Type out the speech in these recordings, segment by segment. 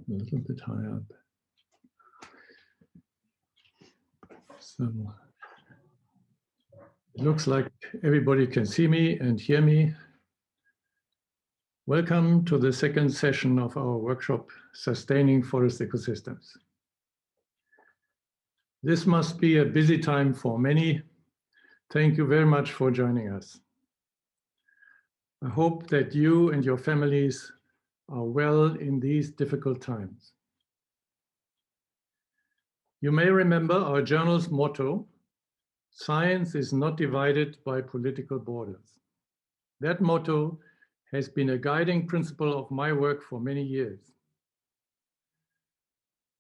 A little bit high up. So it looks like everybody can see me and hear me. Welcome to the second session of our workshop, Sustaining Forest Ecosystems. This must be a busy time for many. Thank you very much for joining us. I hope that you and your families are well in these difficult times. You may remember our journal's motto, "Science is not divided by political borders." That motto has been a guiding principle of my work for many years.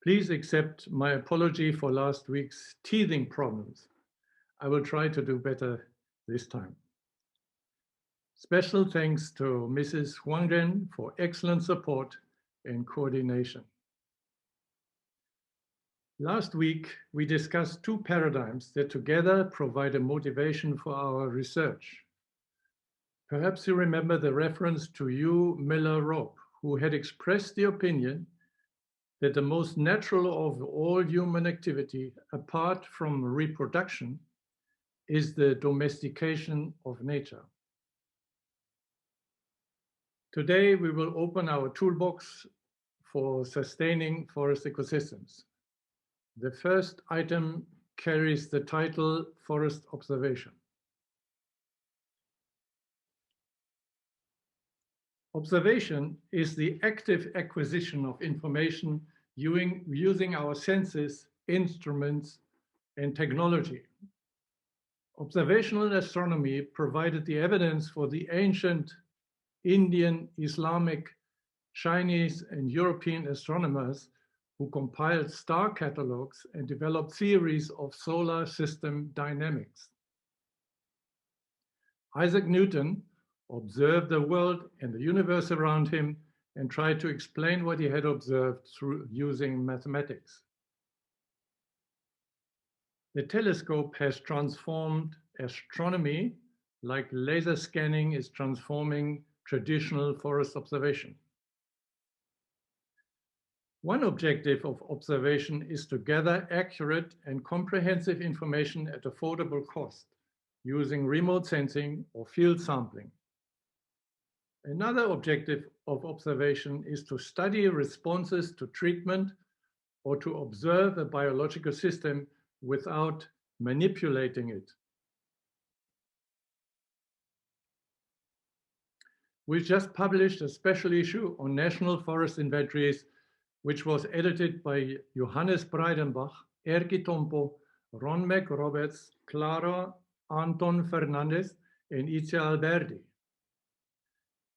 Please accept my apology for last week's teething problems. I will try to do better this time. Special thanks to Mrs. Huangren for excellent support and coordination. Last week, we discussed two paradigms that together provide a motivation for our research. Perhaps you remember the reference to Hugh Miller-Robb, who had expressed the opinion that the most natural of all human activity, apart from reproduction, is the domestication of nature. Today, we will open our toolbox for sustaining forest ecosystems. The first item carries the title Forest Observation. Observation is the active acquisition of information using our senses, instruments, and technology. Observational astronomy provided the evidence for the ancient Indian, Islamic, Chinese, and European astronomers who compiled star catalogs and developed theories of solar system dynamics. Isaac Newton observed the world and the universe around him and tried to explain what he had observed through using mathematics. The telescope has transformed astronomy like laser scanning is transforming traditional forest observation. One objective of observation is to gather accurate and comprehensive information at affordable cost using remote sensing or field sampling. Another objective of observation is to study responses to treatment or to observe a biological system without manipulating it. We just published a special issue on national forest inventories, which was edited by Johannes Breidenbach, Erki Tompo, Ron McRoberts, Clara Anton Fernandez, and Itzia Alberdi.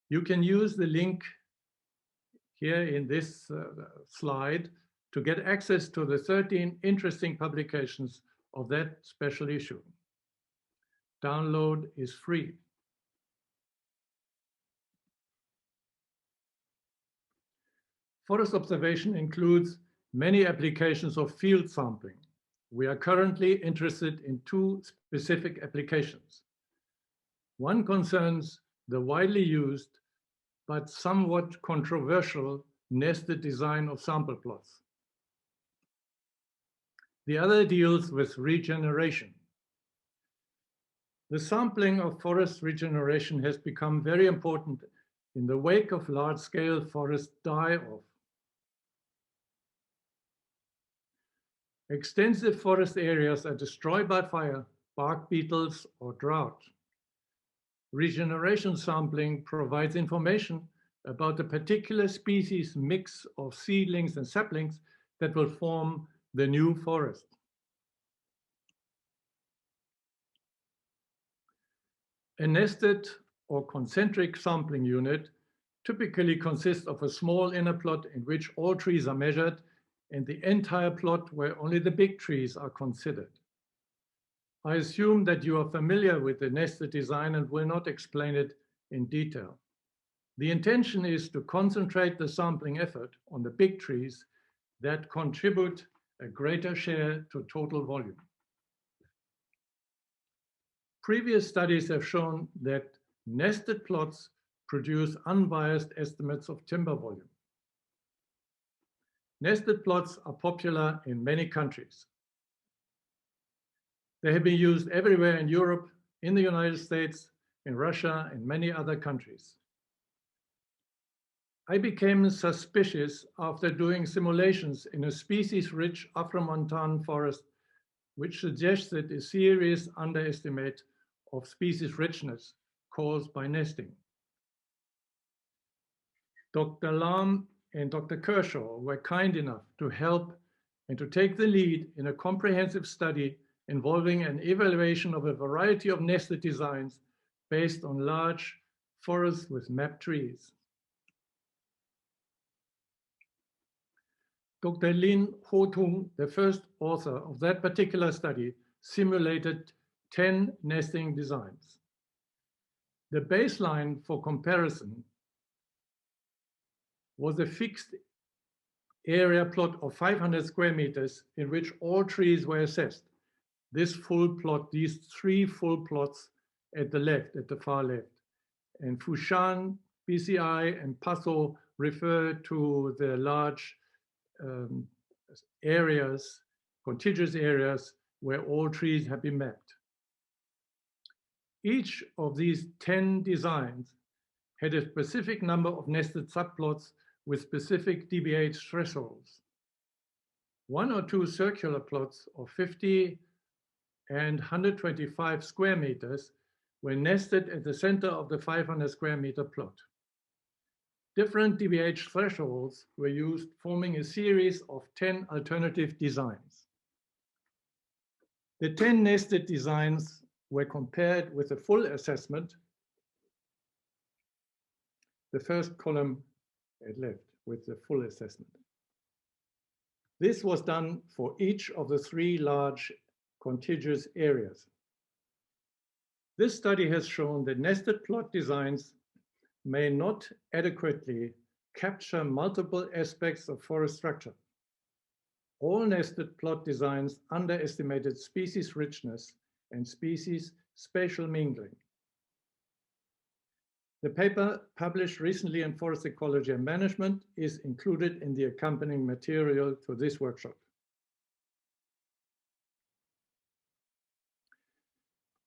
You can use the link here in this slide to get access to the 13 interesting publications of that special issue. Download is free. Forest observation includes many applications of field sampling. We are currently interested in two specific applications. One concerns the widely used but somewhat controversial nested design of sample plots. The other deals with regeneration. The sampling of forest regeneration has become very important in the wake of large-scale forest die-off. Extensive forest areas are destroyed by fire, bark beetles, or drought. Regeneration sampling provides information about a particular species mix of seedlings and saplings that will form the new forest. A nested or concentric sampling unit typically consists of a small inner plot in which all trees are measured and the entire plot where only the big trees are considered. I assume that you are familiar with the nested design and will not explain it in detail. The intention is to concentrate the sampling effort on the big trees that contribute a greater share to total volume. Previous studies have shown that nested plots produce unbiased estimates of timber volume. Nested plots are popular in many countries. They have been used everywhere in Europe, in the United States, in Russia, and many other countries. I became suspicious after doing simulations in a species-rich Afromontane forest, which suggested a serious underestimate of species richness caused by nesting. Dr. Lam and Dr. Kershaw were kind enough to help and to take the lead in a comprehensive study involving an evaluation of a variety of nested designs based on large forests with mapped trees. Dr. Lin Ho-tung, the first author of that particular study, simulated 10 nesting designs. The baseline for comparison was a fixed area plot of 500 square meters in which all trees were assessed. This full plot, these three full plots at the left, at the far left. And Fushan, BCI, and Paso refer to the large areas, contiguous areas, where all trees have been mapped. Each of these 10 designs had a specific number of nested subplots with specific DBH thresholds. 1 or 2 circular plots of 50 and 125 square meters were nested at the center of the 500 square meter plot. Different DBH thresholds were used, forming a series of 10 alternative designs. The 10 nested designs were compared with a full assessment. The first column at left with the full assessment. This was done for each of the 3 large contiguous areas. This study has shown that nested plot designs may not adequately capture multiple aspects of forest structure. All nested plot designs underestimated species richness and species spatial mingling. The paper published recently in Forest Ecology and Management is included in the accompanying material to this workshop.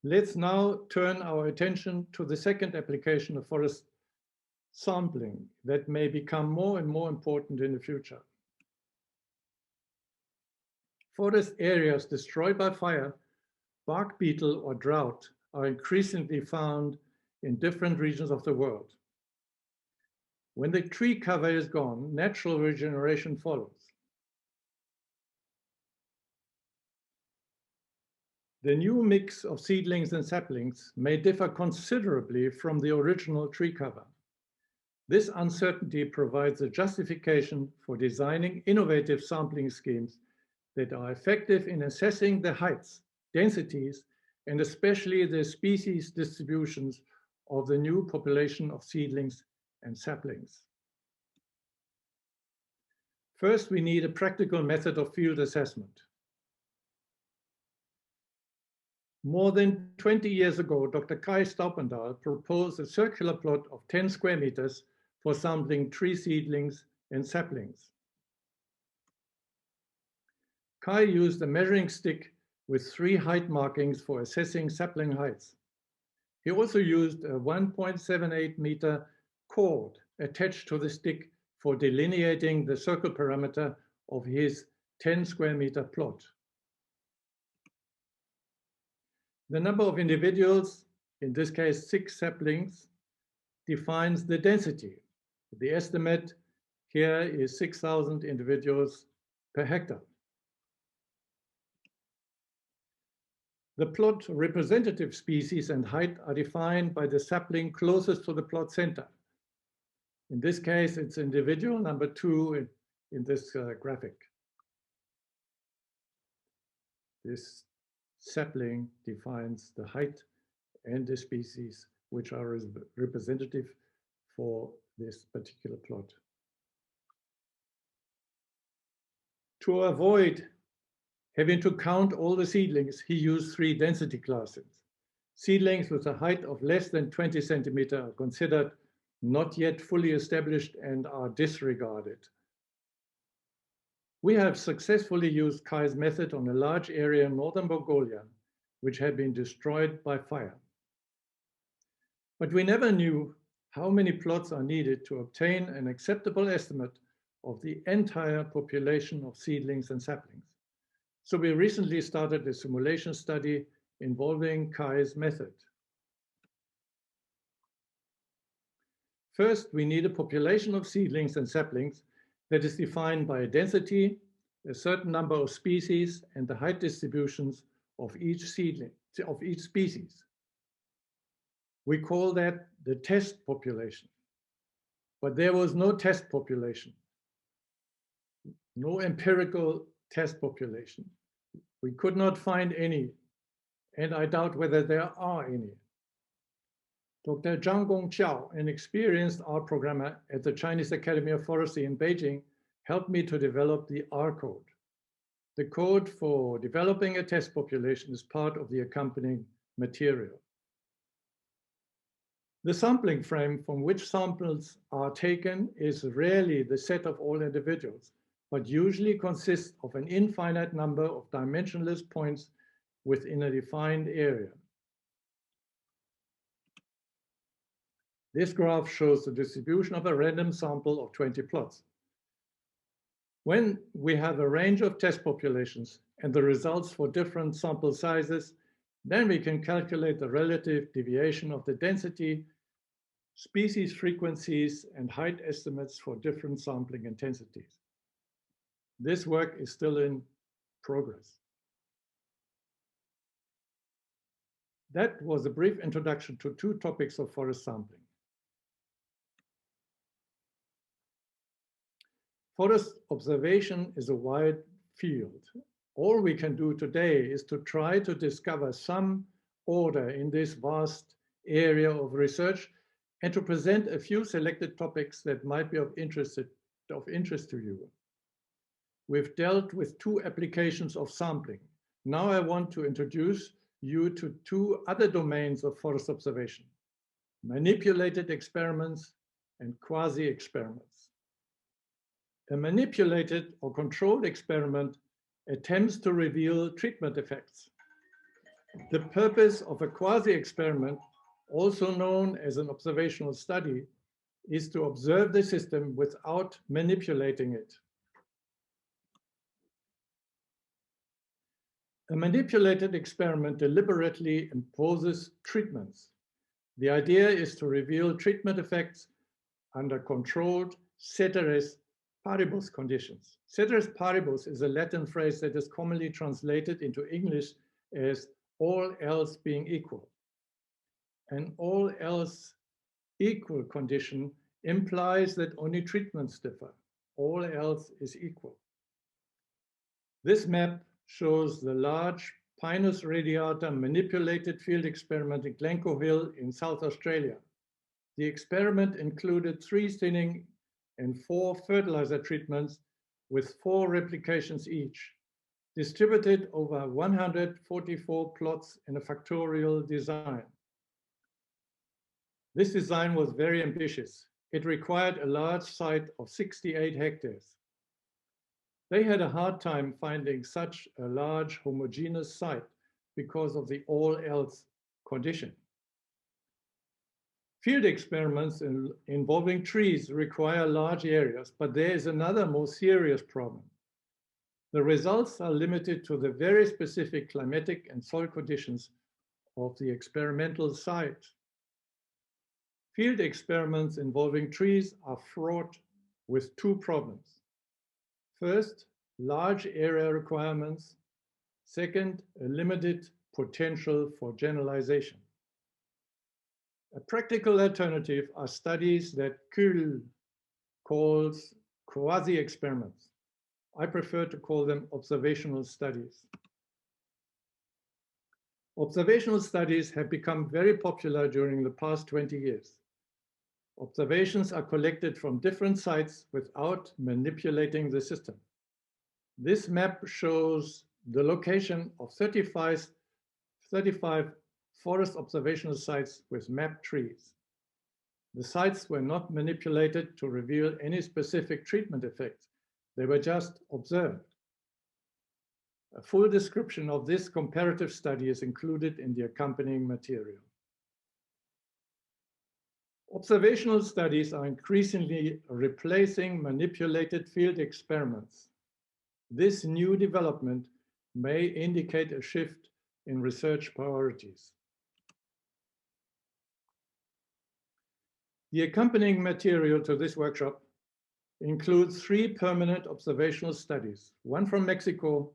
Let's now turn our attention to the second application of forest sampling that may become more and more important in the future. Forest areas destroyed by fire, bark beetle, or drought are increasingly found in different regions of the world. When the tree cover is gone, natural regeneration follows. The new mix of seedlings and saplings may differ considerably from the original tree cover. This uncertainty provides a justification for designing innovative sampling schemes that are effective in assessing the heights, densities, and especially the species distributions of the new population of seedlings and saplings. First, we need a practical method of field assessment. More than 20 years ago, Dr. Kai Staupendahl proposed a circular plot of 10 square meters for sampling tree seedlings and saplings. Kai used a measuring stick with 3 height markings for assessing sapling heights. He also used a 1.78 meter cord attached to the stick for delineating the circle parameter of his 10 square meter plot. The number of individuals, in this case 6 saplings, defines the density. The estimate here is 6,000 individuals per hectare. The plot representative species and height are defined by the sapling closest to the plot center. In this case, it's individual number 2 in this graphic. This sapling defines the height and the species which are representative for this particular plot. To avoid having to count all the seedlings, he used 3 density classes. Seedlings with a height of less than 20 centimeters are considered not yet fully established and are disregarded. We have successfully used Kai's method on a large area in northern Mongolia, which had been destroyed by fire. But we never knew how many plots are needed to obtain an acceptable estimate of the entire population of seedlings and saplings. So we recently started a simulation study involving Kai's method. First, we need a population of seedlings and saplings that is defined by a density, a certain number of species, and the height distributions of each seedling, of each species. We call that the test population. But there was no test population, no empirical test population. We could not find any, and I doubt whether there are any. Dr. Zhang Gongqiao, an experienced art programmer at the Chinese Academy of Forestry in Beijing, helped me to develop the R code. The code for developing a test population is part of the accompanying material. The sampling frame from which samples are taken is rarely the set of all individuals, but usually consists of an infinite number of dimensionless points within a defined area. This graph shows the distribution of a random sample of 20 plots. When we have a range of test populations and the results for different sample sizes, then we can calculate the relative deviation of the density, species frequencies, and height estimates for different sampling intensities. This work is still in progress. That was a brief introduction to two topics of forest sampling. Forest observation is a wide field. All we can do today is to try to discover some order in this vast area of research and to present a few selected topics that might be of interest to you. We've dealt with two applications of sampling. Now I want to introduce you to two other domains of forest observation: manipulated experiments and quasi-experiments. A manipulated or controlled experiment attempts to reveal treatment effects. The purpose of a quasi-experiment, also known as an observational study, is to observe the system without manipulating it. A manipulated experiment deliberately imposes treatments. The idea is to reveal treatment effects under controlled ceteris paribus conditions. Ceteris paribus is a Latin phrase that is commonly translated into English as all else being equal. An all else equal condition implies that only treatments differ. All else is equal. This map shows the large Pinus radiata manipulated field experiment in Glencoe Hill in South Australia. The experiment included 3 thinning and 4 fertilizer treatments with 4 replications each, distributed over 144 plots in a factorial design. This design was very ambitious. It required a large site of 68 hectares. They had a hard time finding such a large homogeneous site because of the all else condition. Field experiments involving trees require large areas, but there is another more serious problem. The results are limited to the very specific climatic and soil conditions of the experimental site. Field experiments involving trees are fraught with 2 problems. First, large area requirements. Second, a limited potential for generalization. A practical alternative are studies that Kuhl calls quasi-experiments. I prefer to call them observational studies. Observational studies have become very popular during the past 20 years. Observations are collected from different sites without manipulating the system. This map shows the location of 35 forest observational sites with mapped trees. The sites were not manipulated to reveal any specific treatment effects. They were just observed. A full description of this comparative study is included in the accompanying material. Observational studies are increasingly replacing manipulated field experiments. This new development may indicate a shift in research priorities. The accompanying material to this workshop includes 3 permanent observational studies, one from Mexico,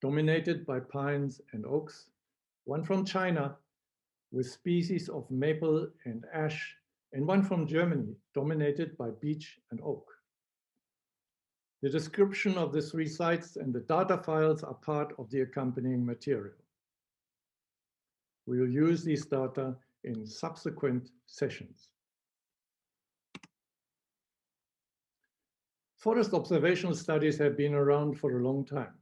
dominated by pines and oaks, one from China, with species of maple and ash, and one from Germany, dominated by beech and oak. The description of the 3 sites and the data files are part of the accompanying material. We will use these data in subsequent sessions. Forest observational studies have been around for a long time,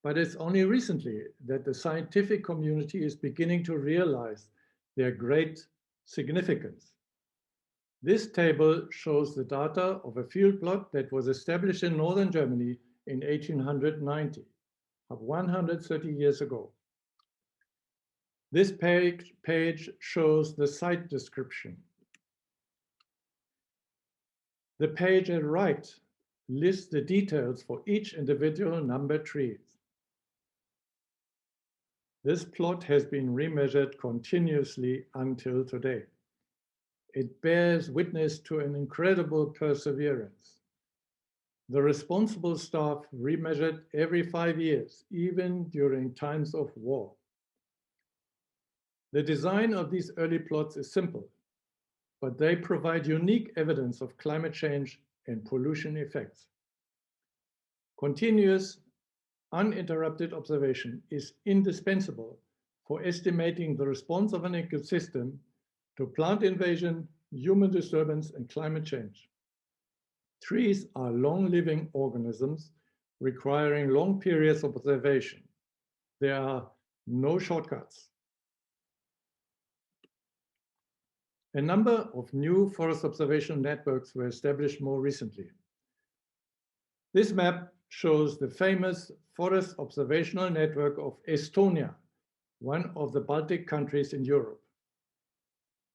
but it's only recently that the scientific community is beginning to realize their great significance. This table shows the data of a field plot that was established in northern Germany in 1890, 130 years ago. This page shows the site description. The page at right lists the details for each individual numbered trees. This plot has been remeasured continuously until today. It bears witness to an incredible perseverance. The responsible staff remeasured every 5 years, even during times of war. The design of these early plots is simple, but they provide unique evidence of climate change and pollution effects. Continuous, uninterrupted observation is indispensable for estimating the response of an ecosystem to plant invasion, human disturbance, and climate change. Trees are long-living organisms requiring long periods of observation. There are no shortcuts. A number of new forest observation networks were established more recently. This map shows the famous Forest Observational Network of Estonia, one of the Baltic countries in Europe.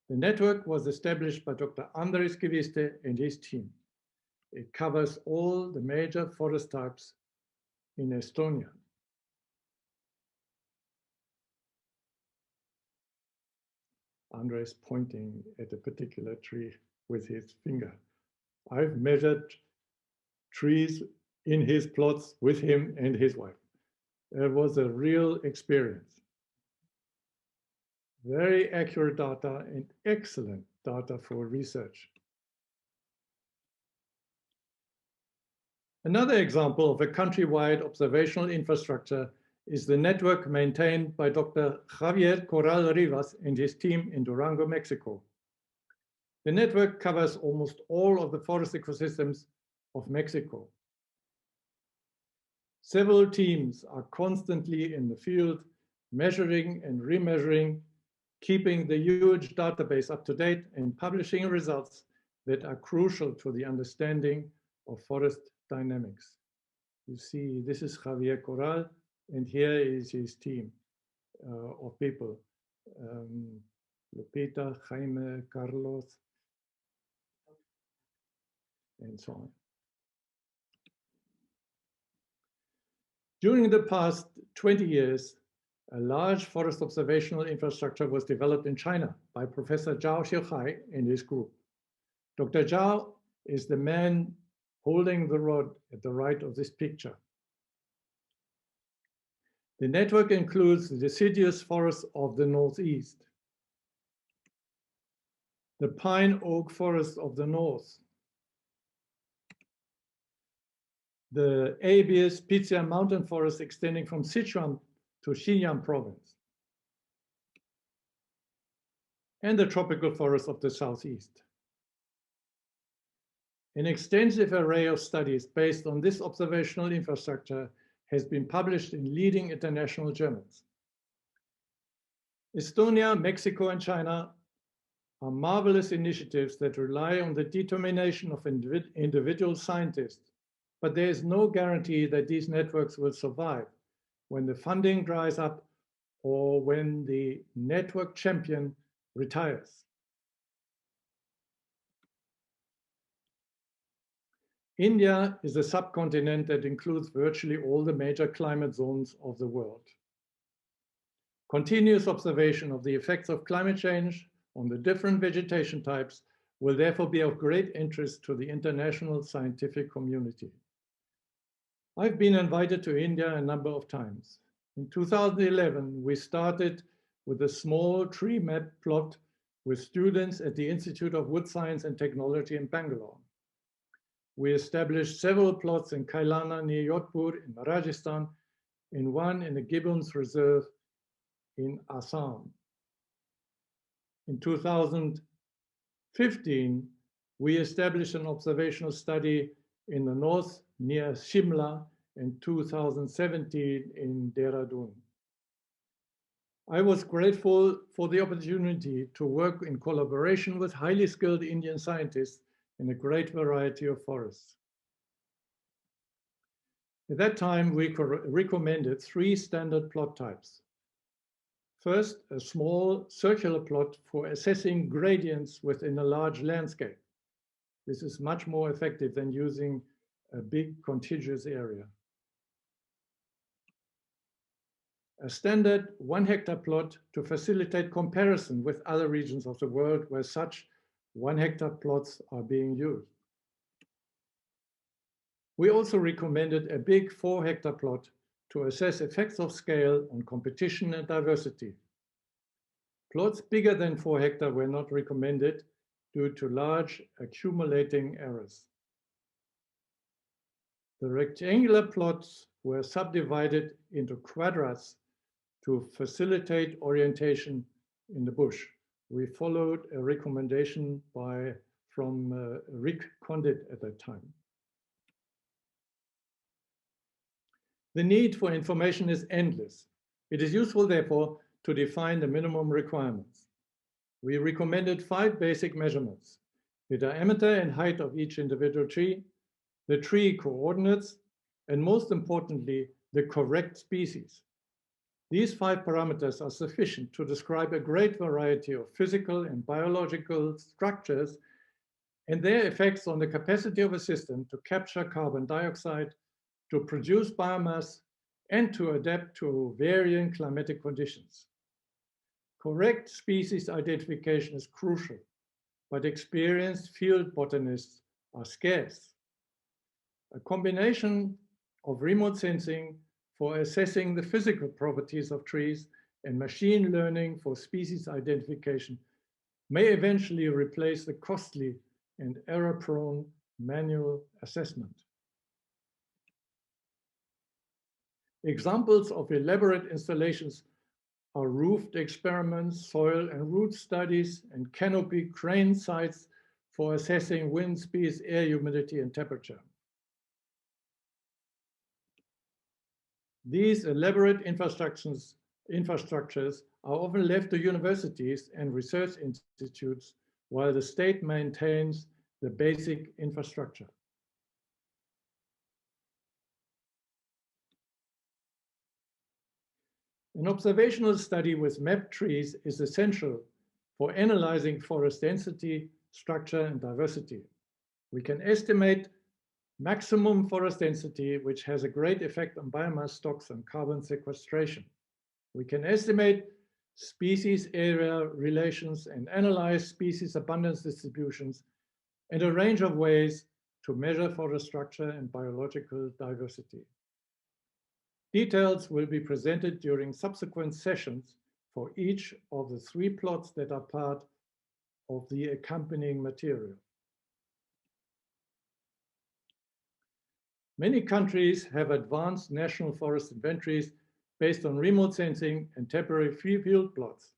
The network was established by Dr. Andres Geviste and his team. It covers all the major forest types in Estonia. Andres pointing at a particular tree with his finger. I've measured trees in his plots with him and his wife. It was a real experience. Very accurate data and excellent data for research. Another example of a countrywide observational infrastructure is the network maintained by Dr. Javier Corral Rivas and his team in Durango, Mexico. The network covers almost all of the forest ecosystems of Mexico. Several teams are constantly in the field, measuring and remeasuring, keeping the huge database up to date and publishing results that are crucial to the understanding of forest dynamics. You see, this is Javier Corral, and here is his team of people. Lupita, Jaime, Carlos, and so on. During the past 20 years, a large forest observational infrastructure was developed in China by Professor Zhao Xiuhai and his group. Dr. Zhao is the man holding the rod at the right of this picture. The network includes the deciduous forests of the northeast, the pine oak forests of the north, the Abies Pizia mountain forest extending from Sichuan to Xinjiang province, and the tropical forests of the southeast. An extensive array of studies based on this observational infrastructure has been published in leading international journals. Estonia, Mexico, and China are marvelous initiatives that rely on the determination of individual scientists but there is no guarantee that these networks will survive when the funding dries up or when the network champion retires. India is a subcontinent that includes virtually all the major climate zones of the world. Continuous observation of the effects of climate change on the different vegetation types will therefore be of great interest to the international scientific community. I've been invited to India a number of times. In 2011, we started with a small tree map plot with students at the Institute of Wood Science and Technology in Bangalore. We established several plots in Kailana near Jodhpur in Rajasthan, and one in the Gibbons Reserve in Assam. In 2015, we established an observational study in the north near Shimla, in 2017 in Dehradun. I was grateful for the opportunity to work in collaboration with highly skilled Indian scientists in a great variety of forests. At that time, we recommended 3 standard plot types. First, a small circular plot for assessing gradients within a large landscape. This is much more effective than using a big contiguous area. A standard 1 hectare plot to facilitate comparison with other regions of the world where such 1 hectare plots are being used. We also recommended a big 4 hectare plot to assess effects of scale on competition and diversity. Plots bigger than 4 hectare were not recommended due to large accumulating errors. The rectangular plots were subdivided into quadrats to facilitate orientation in the bush. We followed a recommendation from Rick Condit at that time. The need for information is endless. It is useful, therefore, to define the minimum requirements. We recommended 5 basic measurements: the diameter and height of each individual tree, the tree coordinates, and most importantly, the correct species. These 5 parameters are sufficient to describe a great variety of physical and biological structures and their effects on the capacity of a system to capture carbon dioxide, to produce biomass, and to adapt to varying climatic conditions. Correct species identification is crucial, but experienced field botanists are scarce. A combination of remote sensing for assessing the physical properties of trees and machine learning for species identification may eventually replace the costly and error-prone manual assessment. Examples of elaborate installations are roofed experiments, soil and root studies, and canopy crane sites for assessing wind speeds, air humidity, and temperature. These elaborate infrastructures are often left to universities and research institutes while the state maintains the basic infrastructure. An observational study with mapped trees is essential for analyzing forest density, structure, and diversity. We can estimate maximum forest density, which has a great effect on biomass stocks and carbon sequestration. We can estimate species area relations and analyze species abundance distributions and a range of ways to measure forest structure and biological diversity. Details will be presented during subsequent sessions for each of the 3 plots that are part of the accompanying material. Many countries have advanced national forest inventories based on remote sensing and temporary field plots.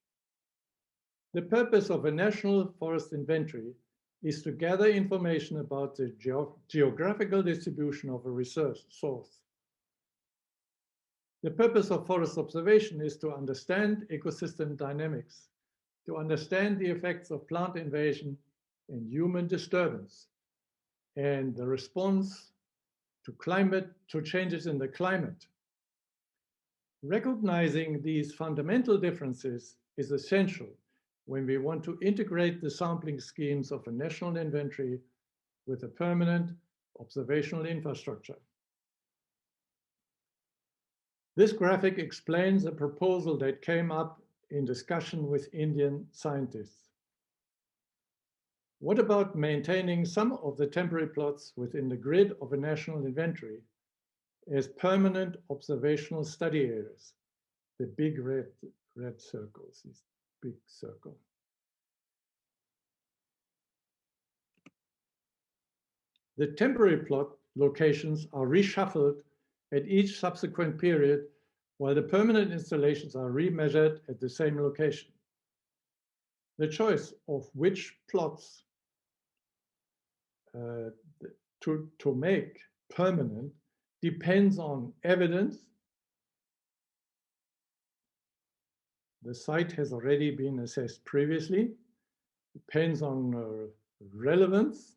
The purpose of a national forest inventory is to gather information about the geographical distribution of a resource. The purpose of forest observation is to understand ecosystem dynamics, to understand the effects of plant invasion and human disturbance, and the response to changes in the climate. Recognizing these fundamental differences is essential when we want to integrate the sampling schemes of a national inventory with a permanent observational infrastructure. This graphic explains a proposal that came up in discussion with Indian scientists. What about maintaining some of the temporary plots within the grid of a national inventory as permanent observational study areas? The big red circles, this big circle. The temporary plot locations are reshuffled at each subsequent period, while the permanent installations are remeasured at the same location. The choice of which plots to make permanent depends on evidence. The site has already been assessed previously. Depends on relevance.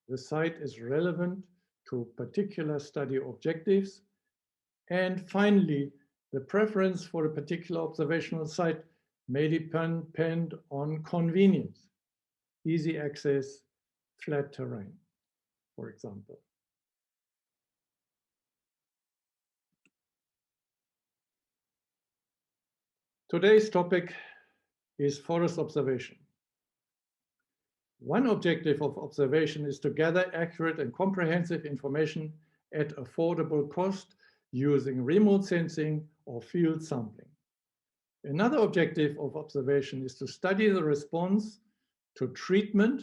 The site is relevant to particular study objectives. And finally, the preference for a particular observational site may depend on convenience, easy access, flat terrain, for example. Today's topic is forest observation. One objective of observation is to gather accurate and comprehensive information at affordable cost using remote sensing or field sampling. Another objective of observation is to study the response to treatment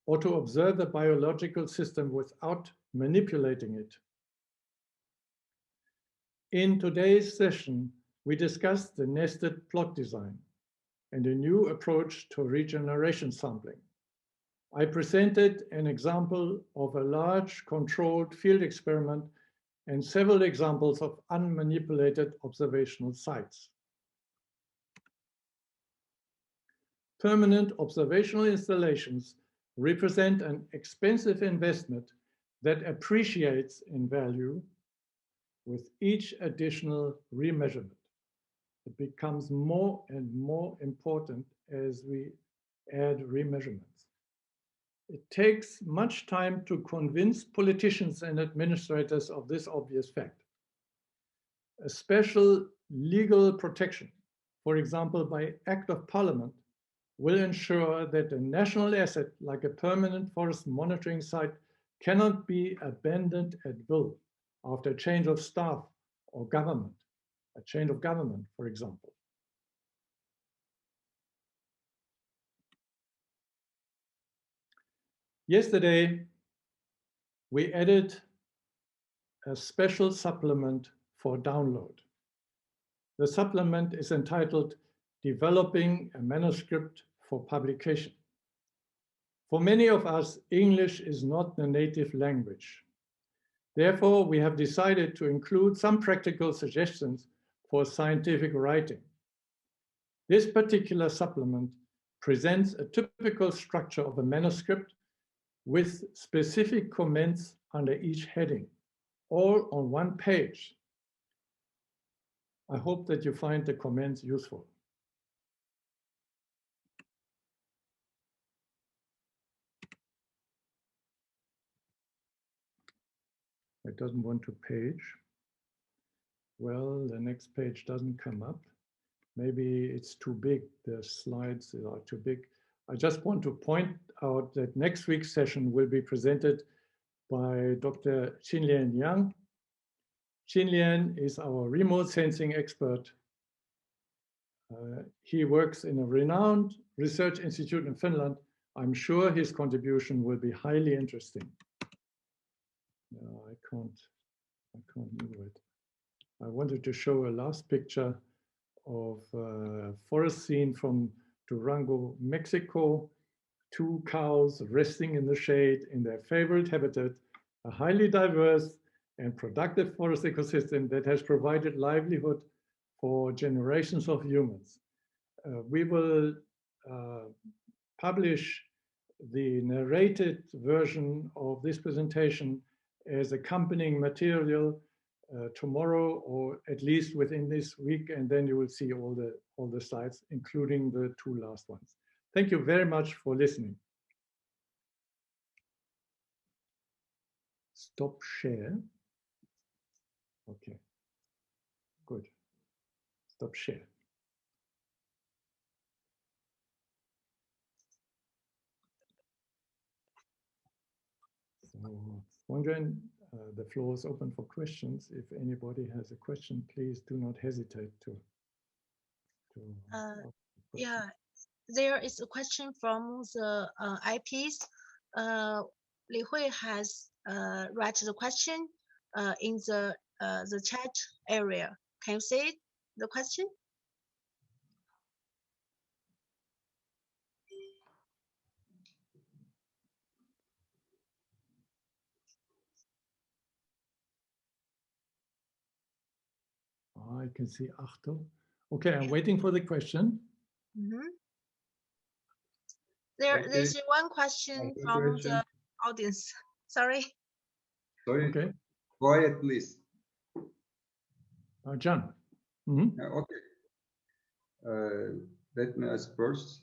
or to observe the biological system without manipulating it. In today's session, we discussed the nested plot design and a new approach to regeneration sampling. I presented an example of a large controlled field experiment and several examples of unmanipulated observational sites. Permanent observational installations represent an expensive investment that appreciates in value with each additional remeasurement. It becomes more and more important as we add remeasurements. It takes much time to convince politicians and administrators of this obvious fact. A special legal protection, for example, by Act of Parliament, will ensure that a national asset like a permanent forest monitoring site cannot be abandoned at will after a change of staff or government, a change of government, for example. Yesterday, we added a special supplement for download. The supplement is entitled Developing a Manuscript for Publication. For many of us, English is not the native language. Therefore, we have decided to include some practical suggestions for scientific writing. This particular supplement presents a typical structure of a manuscript with specific comments under each heading, all on one page. I hope that you find the comments useful. It doesn't want to page. Well, the next page doesn't come up. Maybe it's too big. The slides are too big. I just want to point out that next week's session will be presented by Dr. Qinlian Yang. Qinlian is our remote sensing expert. He works in a renowned research institute in Finland. I'm sure his contribution will be highly interesting. No, I can't move it. I wanted to show a last picture of a forest scene from Durango, Mexico. 2 cows resting in the shade in their favorite habitat, a highly diverse and productive forest ecosystem that has provided livelihood for generations of humans. We will publish the narrated version of this presentation as accompanying material tomorrow, or at least within this week, and then you will see all the slides, including the two last ones. Thank you very much for listening. Stop share. Okay, good. Stop share. So, wondering, the floor is open for questions. If anybody has a question, please do not hesitate to yeah, there is a question from the IPs. Li Hui has write the question in the chat area. Can you see it, the question? I can see Achtung. Okay, I'm waiting for the question. Mm-hmm. There's one question from the audience. Sorry. Okay. Go ahead, please. John. Mm-hmm. Okay. Let me ask first.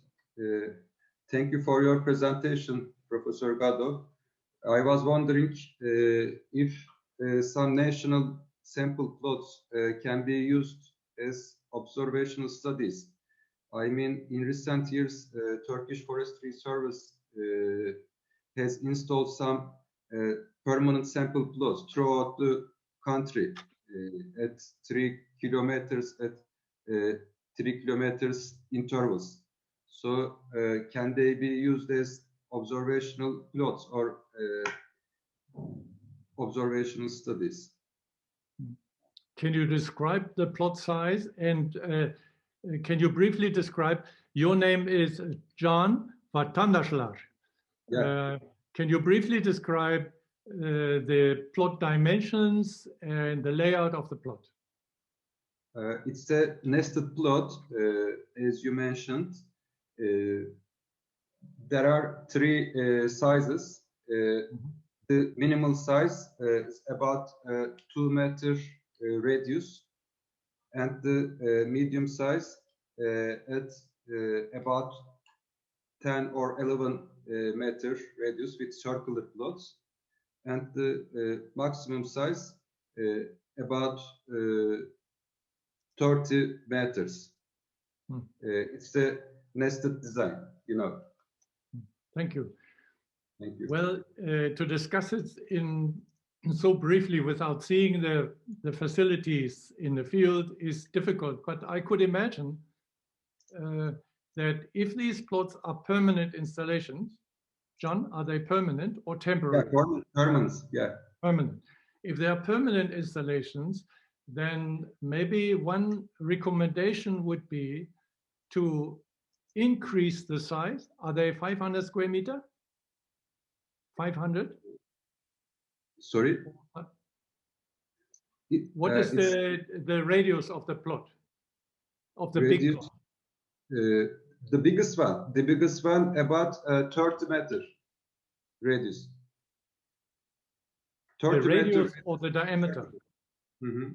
Thank you for your presentation, Professor Gado. I was wondering if some national sample plots can be used as observational studies. I mean, in recent years, Turkish Forestry Service has installed some permanent sample plots throughout the country at 3 kilometers at 3 kilometers intervals. So can they be used as observational plots or observational studies? Can you describe the plot size, and can you briefly describe, your name is John Vatandashlar. Yeah. Can you briefly describe the plot dimensions and the layout of the plot? It's a nested plot, as you mentioned. There are three sizes. The minimal size is about 2 meter radius, and the medium size at about 10 or 11 meter radius with circular plots, and the maximum size about 30 meters. It's a nested design, you know. Thank you. Thank you. Well, to discuss it in so briefly without seeing the facilities in the field is difficult, but I could imagine that if these plots are permanent installations, John, are they permanent or temporary? Yeah, permanent, yeah. Permanent. If they are permanent installations, then maybe one recommendation would be to increase the size. Are they 500 square meter? 500? Sorry? What is the radius of the plot? Of the radius, big plot? The biggest one about 30 meter radius. 30 the radius meter. or the diameter? Mm-hmm.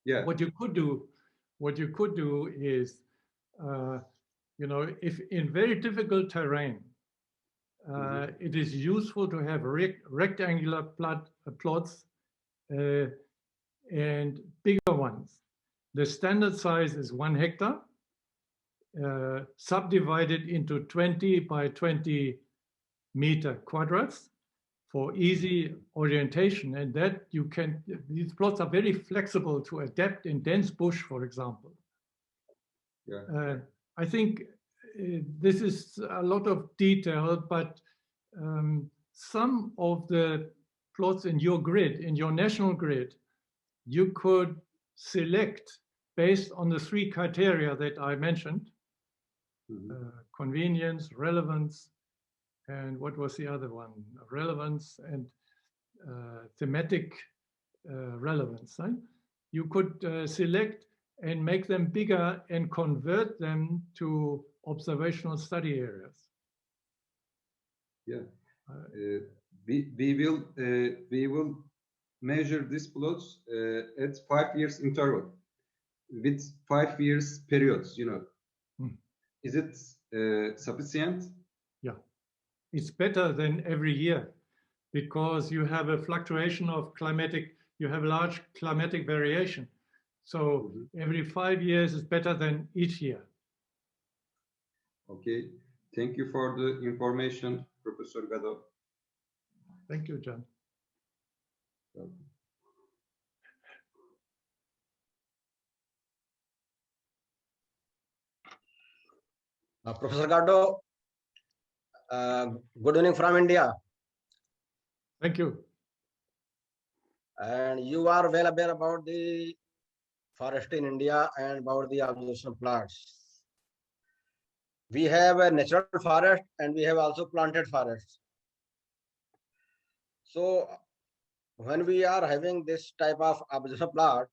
Yeah. What you could do is, you know, if in very difficult terrain, it is useful to have rectangular plots and bigger ones. The standard size is 1 hectare, subdivided into 20 by 20 meter quadrats for easy orientation, and that you can, these plots are very flexible to adapt in dense bush, for example. Yeah. I think this is a lot of detail, but some of the plots in your grid, in your national grid, you could select based on the 3 criteria that I mentioned, convenience, relevance, and what was the other one? Relevance and thematic relevance. Right? You could select and make them bigger and convert them to observational study areas. Yeah. we will measure these plots at 5 years interval with 5 years periods, you know. Is it sufficient? Yeah, it's better than every year because you have a fluctuation of climatic, you have large climatic variation. So every 5 years is better than each year. Okay, thank you for the information, Professor Gado. Thank you, John. Professor Gado, good evening from India. Thank you. And you are well aware about the forest in India and about the observation plots. We have a natural forest and we have also planted forests. So when we are having this type of observation plot,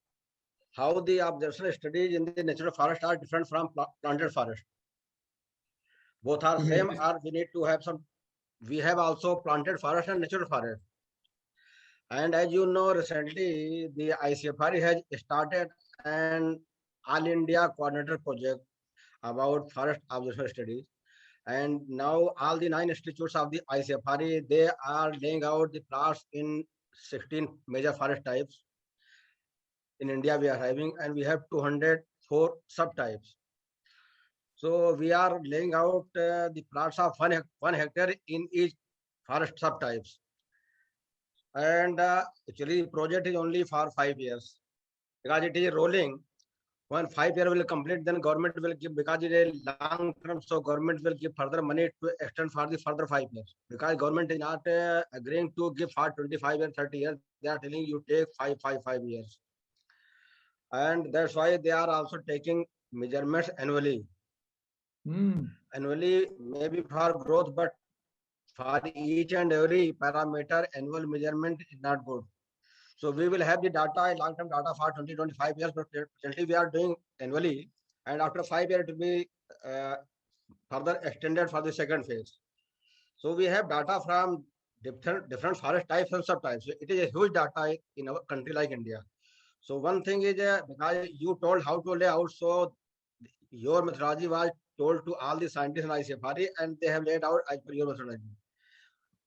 how the observational studies in the natural forest are different from planted forest? Both are same, or we need to have some, we have also planted forest and natural forest. And as you know, recently the ICFR has started an All India Coordinator project about forest observation studies. And now all the 9 institutes of the ICFR, they are laying out the plots in 16 major forest types. In India, we are having, and we have 204 subtypes. So we are laying out the plots of 1 hectare in each forest subtypes. And actually, the project is only for 5 years because it is rolling. When 5 years will complete, then government will give, because it is long term, so government will give further money to extend for the further 5 years. Because government is not agreeing to give for 25 years, 30 years. They are telling you take 5 years. And that's why they are also taking measurements annually. Annually, maybe for growth, but for each and every parameter, annual measurement is not good. So we will have the data, long-term data for 20-25 years, but presently we are doing annually, and after 5 years it will be further extended for the second phase. So we have data from different forest types and subtypes. So it is a huge data in our country like India. So one thing is because you told how to lay out, so your methodology was told to all the scientists in ICFR, and they have laid out as per your methodology.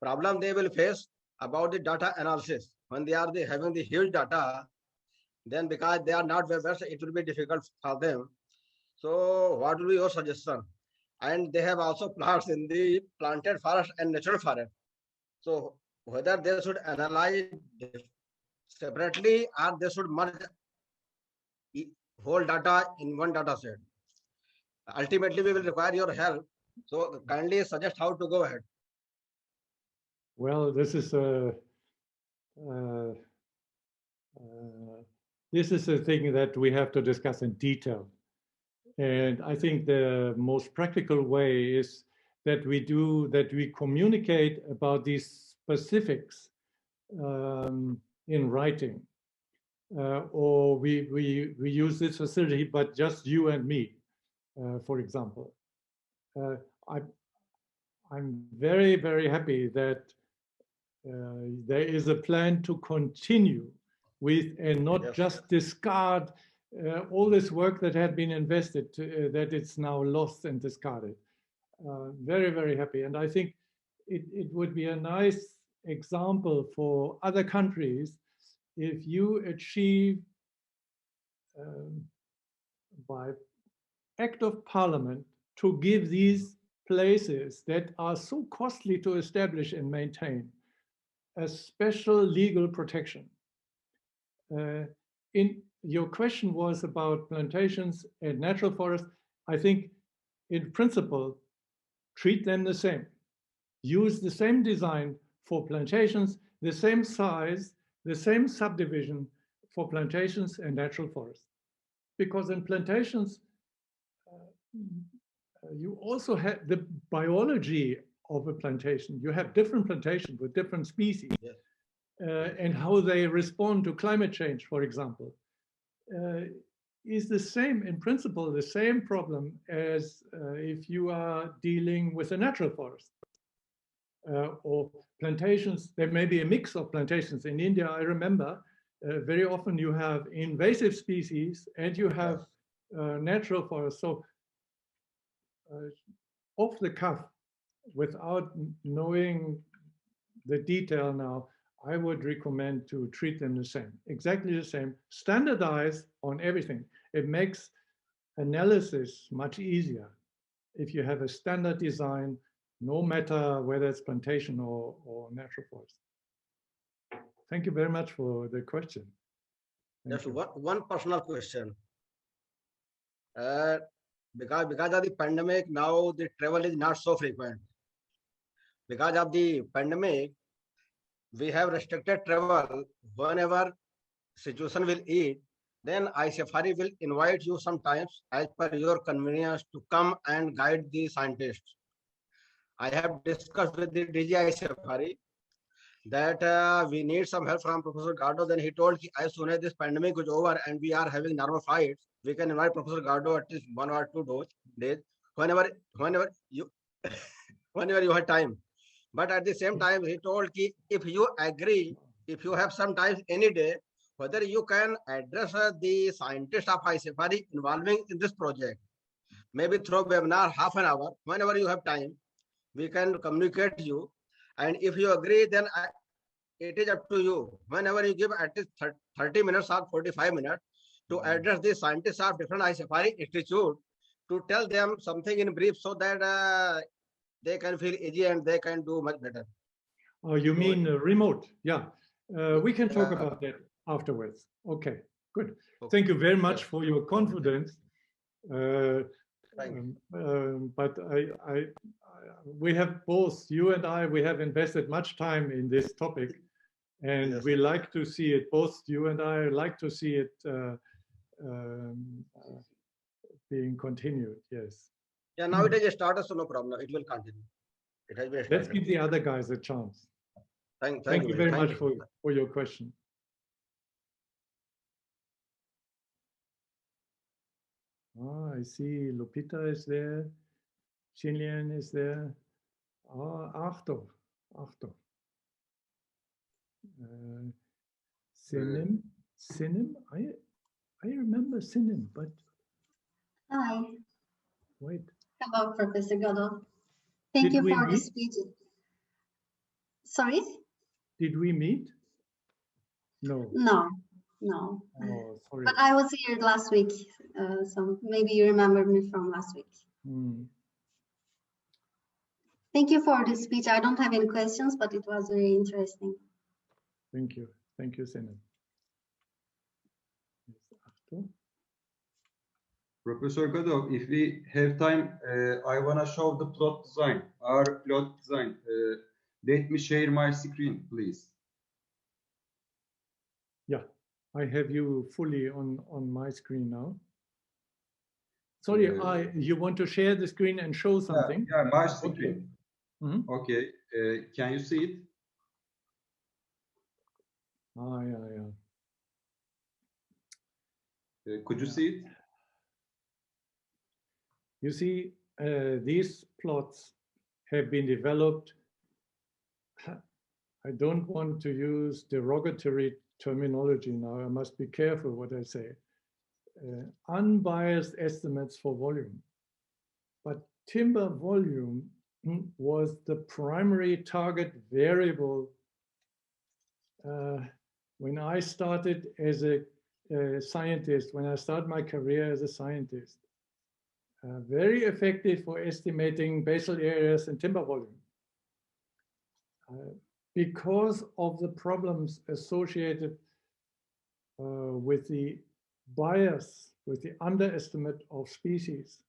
Problem they will face about the data analysis. When they are having the huge data, then because they are not well versed, it will be difficult for them. So what will be your suggestion? And they have also plots in the planted forest and natural forest. So whether they should analyze separately or they should merge whole data in one data set. Ultimately, we will require your help. So kindly suggest how to go ahead. Well, this is a thing that we have to discuss in detail. And I think the most practical way is that we communicate about these specifics in writing. Or we use this facility, but just you and me, for example. I'm very, very happy that there is a plan to continue with and not just discard all this work that had been invested, that it's now lost and discarded. Very, very happy. And I think it would be a nice example for other countries if you achieve by act of parliament to give these places that are so costly to establish and maintain a special legal protection. In your question was about plantations and natural forests. I think in principle, treat them the same. Use the same design for plantations, the same size, the same subdivision for plantations and natural forests. Because in plantations, you also have the biology of a plantation. You have different plantations with different species. Yes. And how they respond to climate change, for example, is the same, in principle, the same problem as if you are dealing with a natural forest. or plantations. There may be a mix of plantations. In India, I remember very often you have invasive species and you have natural forests. So off the cuff, without knowing the detail now, I would recommend to treat them the same, exactly the same, standardize on everything. It makes analysis much easier if you have a standard design, no matter whether it's plantation or natural forest. Thank you very much for the question. Just one personal question. Because of the pandemic, now the travel is not so frequent. Because of the pandemic, we have restricted travel. Whenever situation will eat, then iSafari will invite you sometimes as per your convenience to come and guide the scientists. I have discussed with the DG iSafari that we need some help from Professor Gardo. Then he told as soon as this pandemic is over and we are having normal flights, we can invite Professor Gardo at least 1 or 2 days whenever you whenever you have time. But at the same time, he told if you agree, if you have some time any day, whether you can address the scientists of iSafari involving in this project, maybe through webinar, half an hour, whenever you have time, we can communicate you. And if you agree, then it is up to you. Whenever you give at least 30 minutes or 45 minutes to address the scientists of different iSafari institute, to tell them something in brief so that they can feel easy and they can do much better. Oh, you mean remote? Yeah. We can talk about that afterwards. Okay, good. Thank you very much for your confidence. But we have both, you and I, we have invested much time in this topic, and we like to see it, both you and I like to see it being continued, yes. Yeah, now it is started, so no problem. It will continue. It has been started. Let's give the other guys a chance. Thank you very much for your question. Oh, I see Lupita is there. Xinlian is there. Oh, Arto. Sinim. I remember Sinim, but. Hi. Wait. Hello, Professor Godot. Thank you for the speech. Sorry? Did we meet? No. No. Oh, sorry. But I was here last week, so maybe you remember me from last week. Thank you for the speech. I don't have any questions, but it was very interesting. Thank you. Thank you, Sinim. Professor Godot, if we have time, I want to show the plot design, our plot design. Let me share my screen, please. Yeah, I have you fully on my screen now. Sorry, you want to share the screen and show something? Yeah, my screen. Okay. Okay. Can you see it? Yeah. Could you see it? You see, these plots have been developed. I don't want to use derogatory terminology now. I must be careful what I say. Unbiased estimates for volume. But timber volume was the primary target variable when I started as a scientist, when I started my career as a scientist. Very effective for estimating basal areas and timber volume. Because of the problems associated with the bias, with the underestimate of species,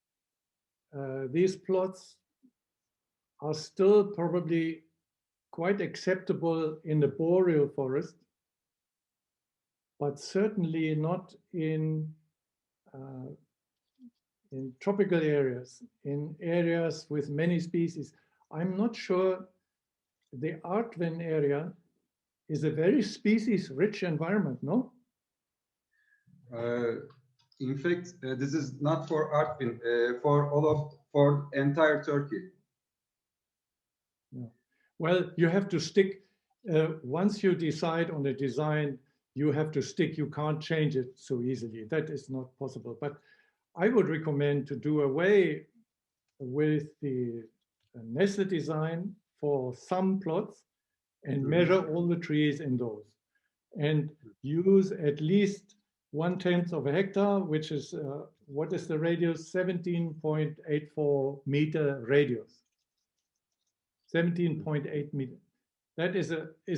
these plots are still probably quite acceptable in the boreal forest, but certainly not in tropical areas, in areas with many species. I'm not sure the Artvin area is a very species-rich environment, no? In fact, this is not for Artvin, for entire Turkey. Yeah. Well, you have to stick, once you decide on the design, you have to stick, you can't change it so easily. That is not possible. But I would recommend to do away with the nested design for some plots and measure all the trees in those. And use at least 1/10 of a hectare, which is, what is the radius? 17.84 meter radius. 17.8 meter. That is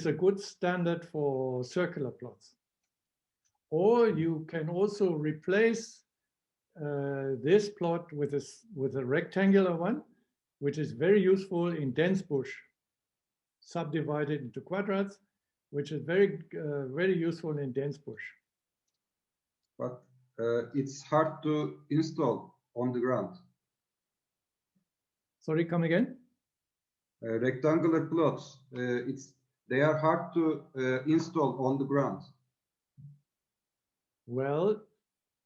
a good standard for circular plots. Or you can also replace this plot with a rectangular one, which is very useful in dense bush, subdivided into quadrats, which is very useful in dense bush. But it's hard to install on the ground. Sorry, come again? Rectangular plots, they are hard to install on the ground. Well,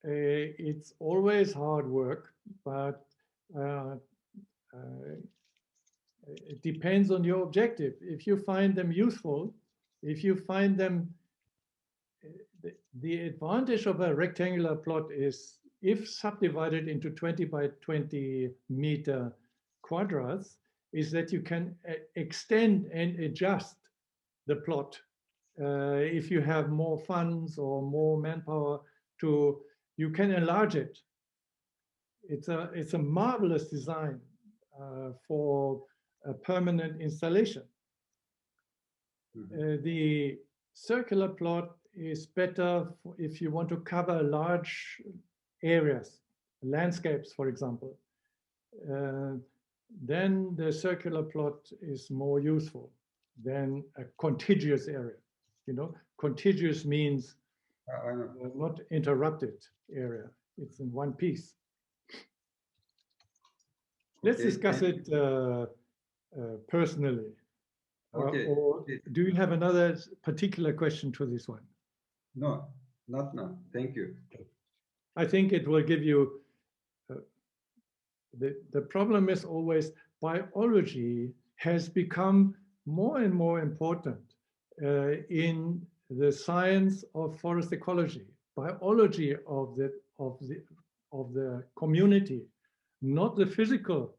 it's always hard work, but it depends on your objective. If you find them useful, if you find them, the advantage of a rectangular plot is if subdivided into 20 by 20 meter quadrats, is that you can extend and adjust the plot. If you have more funds or more manpower, you can enlarge it. It's a marvelous design for a permanent installation. The circular plot is better if you want to cover large areas, landscapes, for example. Then the circular plot is more useful than a contiguous area. You know, contiguous means not interrupted area. It's in one piece. Let's discuss it personally. Okay. Or do you have another particular question to this one? No, not now. Thank you. I think it will give you, the problem is always biology has become more and more important in the science of forest ecology, biology of the community, not the physical.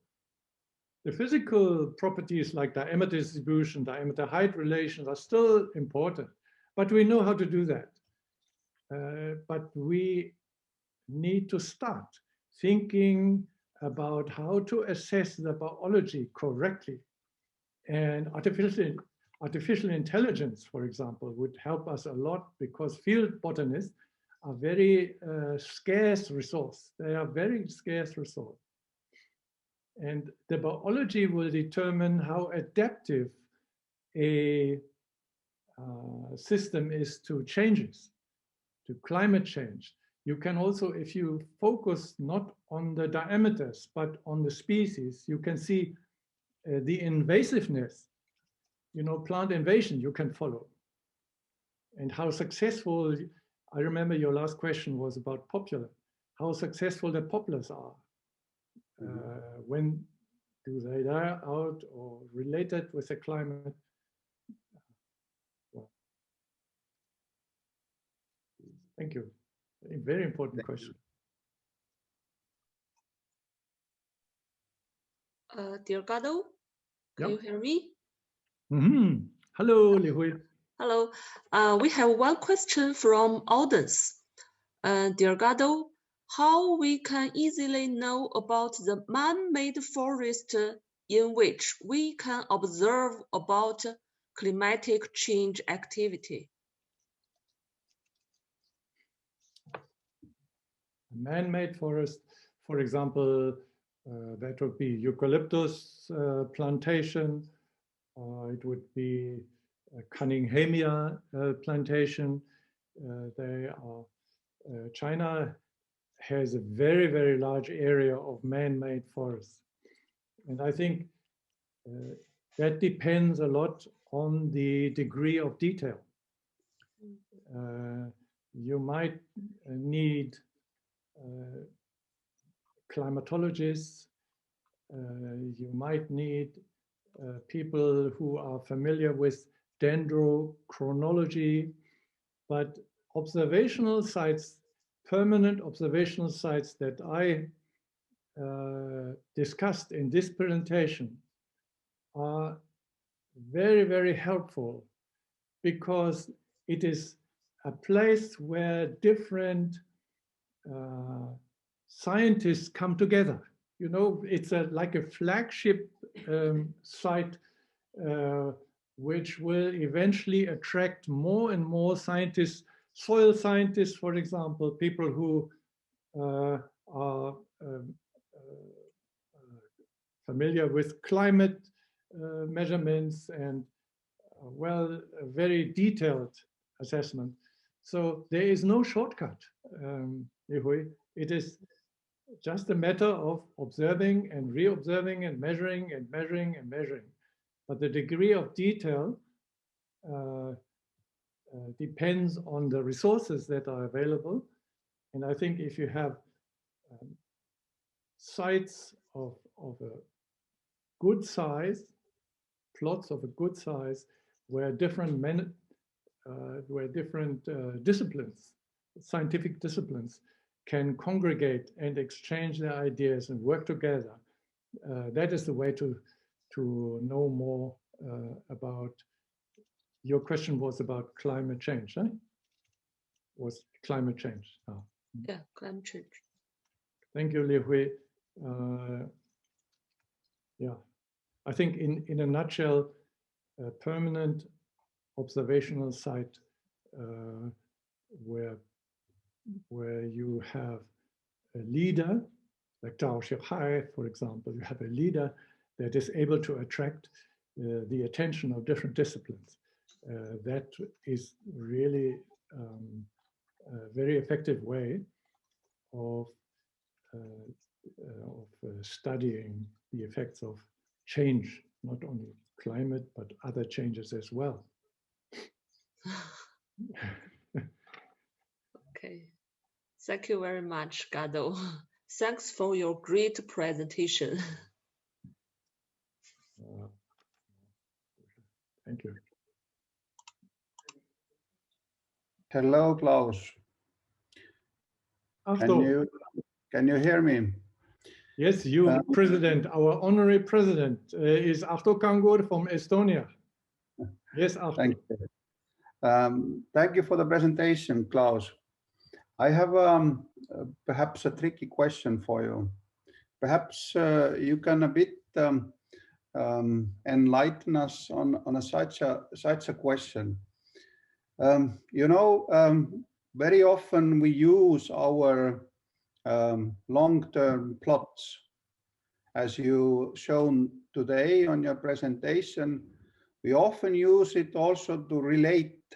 The physical properties like diameter distribution, diameter height relations are still important, but we know how to do that. But we need to start thinking about how to assess the biology correctly. And artificial intelligence, for example, would help us a lot because field botanists are very scarce resource. They are very scarce resource. And the biology will determine how adaptive a system is to changes, to climate change. You can also, if you focus not on the diameters, but on the species, you can see the invasiveness, you know, plant invasion you can follow. And how successful, I remember your last question was about popular, how successful the poplars are. When do they die out or related with the climate? Well, thank you. A very important question. Dear Gado, can you hear me? Hello, Li Hui. Hello. We have one question from audience. Dear Gado, how we can easily know about the man-made forest in which we can observe about climatic change activity? Man-made forest, for example, that would be eucalyptus plantation, it would be a Cunninghamia plantation. China has a very, very large area of man-made forests. And I think that depends a lot on the degree of detail. You might need climatologists, you might need people who are familiar with dendrochronology, but observational sites, permanent observational sites that I discussed in this presentation are very, very helpful, because it is a place where different scientists come together. You know, it's like a flagship site which will eventually attract more and more scientists, soil scientists, for example, people who are familiar with climate measurements and, well, a very detailed assessment. So there is no shortcut, it is just a matter of observing and re-observing and measuring and measuring and measuring. But the degree of detail depends on the resources that are available. And I think if you have sites of a good size, plots of a good size, where different disciplines, scientific disciplines, can congregate and exchange their ideas and work together, that is the way to know more about. Your question was about climate change, right? Was climate change? Oh. Yeah, climate change. Thank you, Li Hui. Yeah, I think in a nutshell, a permanent observational site where you have a leader, like Zhao Xiaohai, for example, you have a leader that is able to attract the attention of different disciplines. That is really a very effective way of studying the effects of change, not only climate, but other changes as well. Okay, thank you very much, Gado. Thanks for your great presentation. Thank you. Hello, Klaus. Can you hear me? Yes, you, President, our honorary president is Arto Kangur from Estonia. Yes, Arto. Thank you. Thank you for the presentation, Klaus. I have perhaps a tricky question for you. Perhaps you can a bit enlighten us on such a question. You know, very often we use our long-term plots, as you shown today on your presentation. We often use it also to relate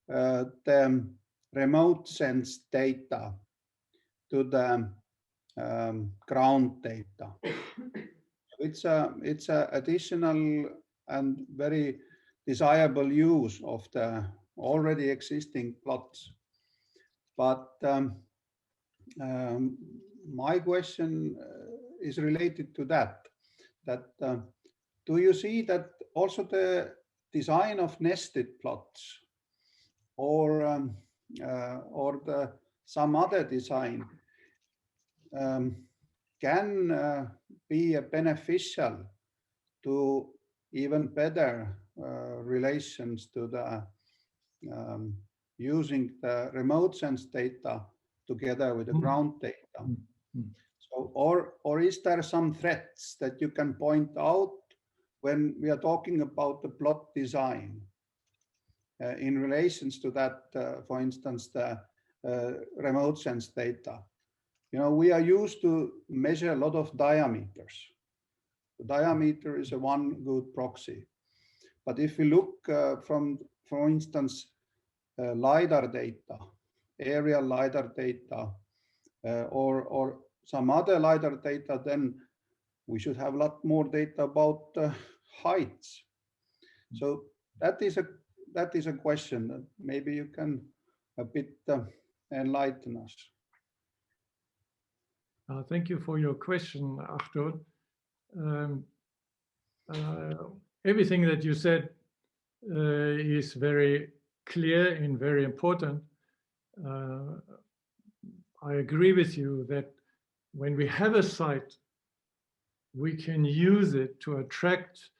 the remote sense data to the ground data. It's a additional and very desirable use of the already existing plots. But my question is related to that. Do you see that also the design of nested plots or some other design can be beneficial to even better relations to the using the remote sense data together with the ground data? So, or is there some threats that you can point out when we are talking about the plot design in relations to that, for instance, the remote sense data? You know, we are used to measure a lot of diameters. The diameter is one good proxy. But if we look from, for instance, LiDAR data, aerial LiDAR data, or some other LiDAR data, then we should have a lot more data about heights. So that is a question that maybe you can a bit enlighten us. Thank you for your question, Arthur. everything that you said is very clear and very important. I agree with you that when we have a site, we can use it to attract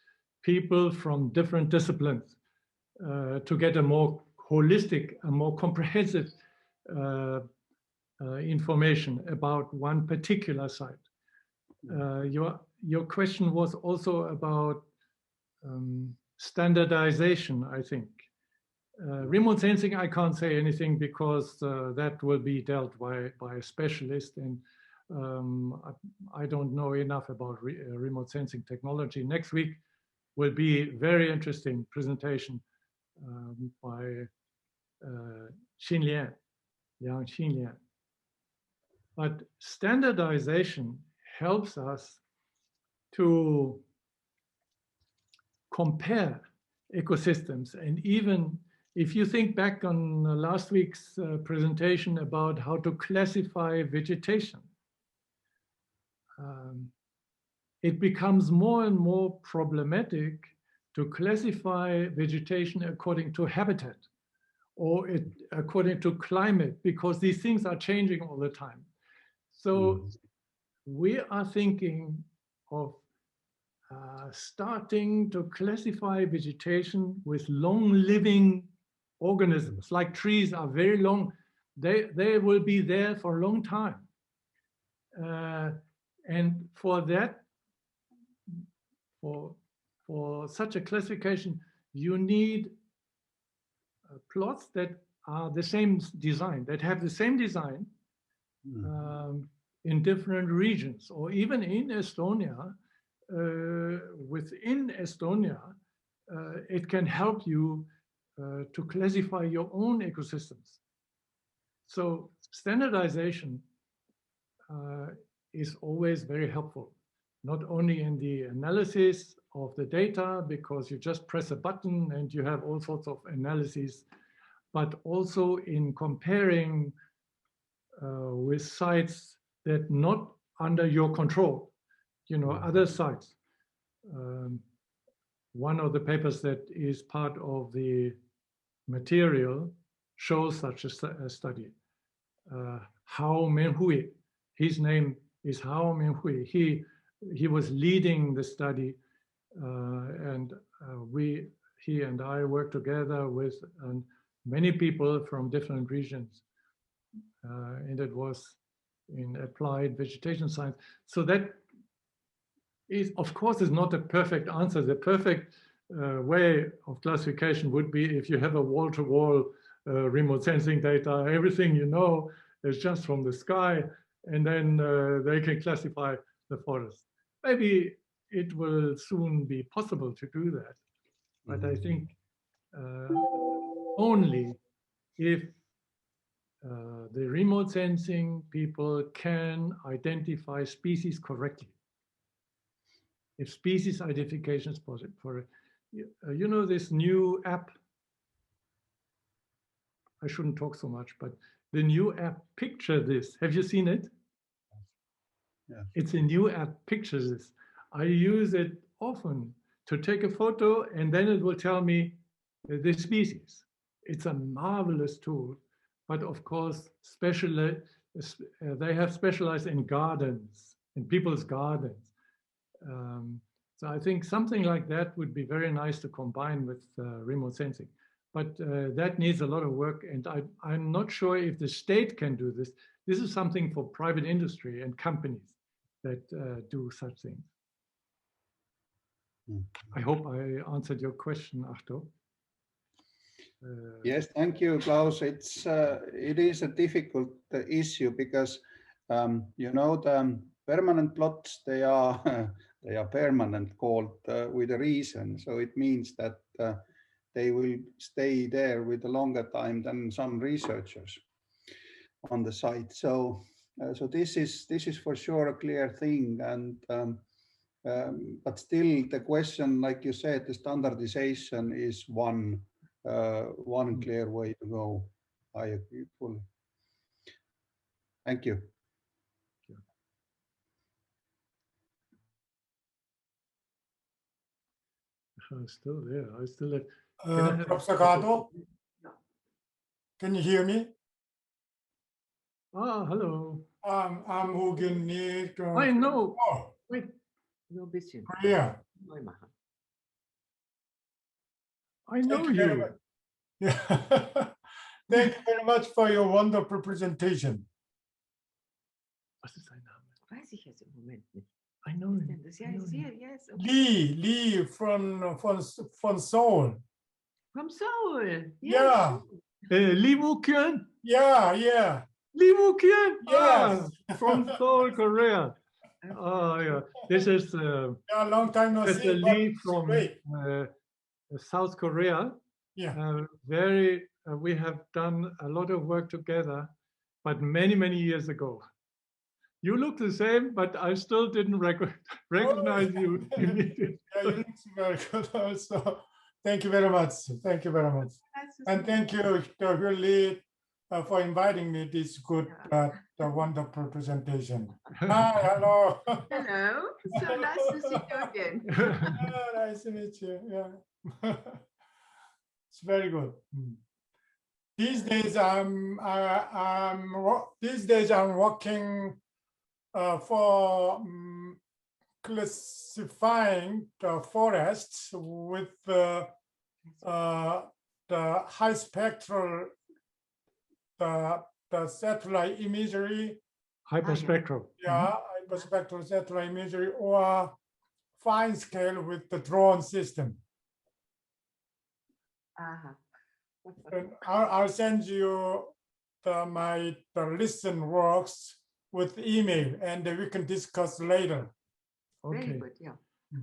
people from different disciplines to get a more holistic, a more comprehensive information about one particular site. Your question was also about standardization, I think. Remote sensing, I can't say anything because that will be dealt by a specialist, and I don't know enough about remote sensing technology. Next week will be very interesting presentation by Xin Lian. But standardization helps us to compare ecosystems. And even if you think back on last week's presentation about how to classify vegetation, it becomes more and more problematic to classify vegetation according to habitat or according to climate, because these things are changing all the time. So we are thinking of starting to classify vegetation with long-living organisms, like trees are very long. They will be there for a long time. And for that, for such a classification, you need plots that are the same design, that have the same design in different regions, or even in Estonia. Within Estonia, it can help you to classify your own ecosystems. So standardization is always very helpful, not only in the analysis of the data, because you just press a button and you have all sorts of analyses, but also in comparing with sites that not under your control, you know, other sites. One of the papers that is part of the material shows such a study. Hao Menhui, his name is Hao Menhui. He was leading the study, and he and I worked together with many people from different regions, and it was in applied vegetation science. So that is, of course, is not a perfect answer. The perfect way of classification would be if you have a wall-to-wall remote sensing data, everything you know is just from the sky, and then they can classify the forest. Maybe it will soon be possible to do that, but I think only if the remote sensing people can identify species correctly. If species identification is possible. For you know, this new app, I shouldn't talk so much, but the new app, Picture This. Have you seen it? Yeah. It's a new app, Picture This. I use it often to take a photo, and then it will tell me the species. It's a marvelous tool, but of course, they have specialized in gardens, in people's gardens. So I think something like that would be very nice to combine with remote sensing. But that needs a lot of work, and I'm not sure if the state can do this. This is something for private industry and companies that do such things. I hope I answered your question, Ahto. Yes, thank you, Klaus. It is a difficult issue because you know, the permanent plots, they are permanent, called with a reason. So it means that they will stay there with a longer time than some researchers on the site. So so this is for sure a clear thing, and but still the question, like you said, the standardization is one clear way to go. I agree fully. Thank you. Still there. I still have. Can I have Professor Gado, can you hear me? Hello. I'm Hogan Nick. I know. Oh, Wait. Korea. I know you. Yeah. Thank you very much for your wonderful presentation. Was ist sein Name? Weiß ich jetzt im Moment nicht. I know him. Yeah, he's here, yes. Okay. Lee from Seoul. From Seoul. Yeah. Lee Woo-kyun. Yeah. Lee Woo-kyun. Yes. From Seoul, Korea. Oh, yeah. This is Yeah, long time no see. Lee It's from great. South Korea. Yeah. We have done a lot of work together, but many, many years ago. You look the same, but I still didn't recognize you. Yeah, you look very good also. Thank you very much. Thank you very much. And thank you, Dr. Lee, for inviting me this good, the wonderful presentation. Hi, hello. Hello. So nice to see you again. Nice to meet you. Yeah. It's very good. These days I'm working for classifying the forests with the high spectral, the satellite imagery. Hyperspectral. Yeah, hyperspectral satellite imagery, or fine scale with the drone system. And I'll send you the listen works with email, and we can discuss later. Okay. Very good, yeah.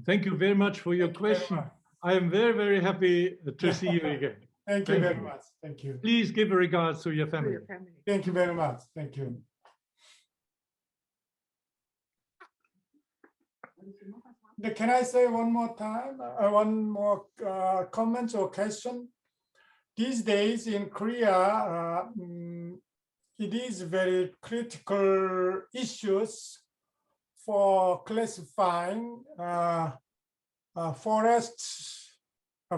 Thank you very much for your question. I am very, very happy to see you again. Thank you very much. Thank you. Please give regards to your family. Thank you very much. Thank you. Can I say one more time, one more comment or question? These days in Korea, it is very critical issues for classifying forests,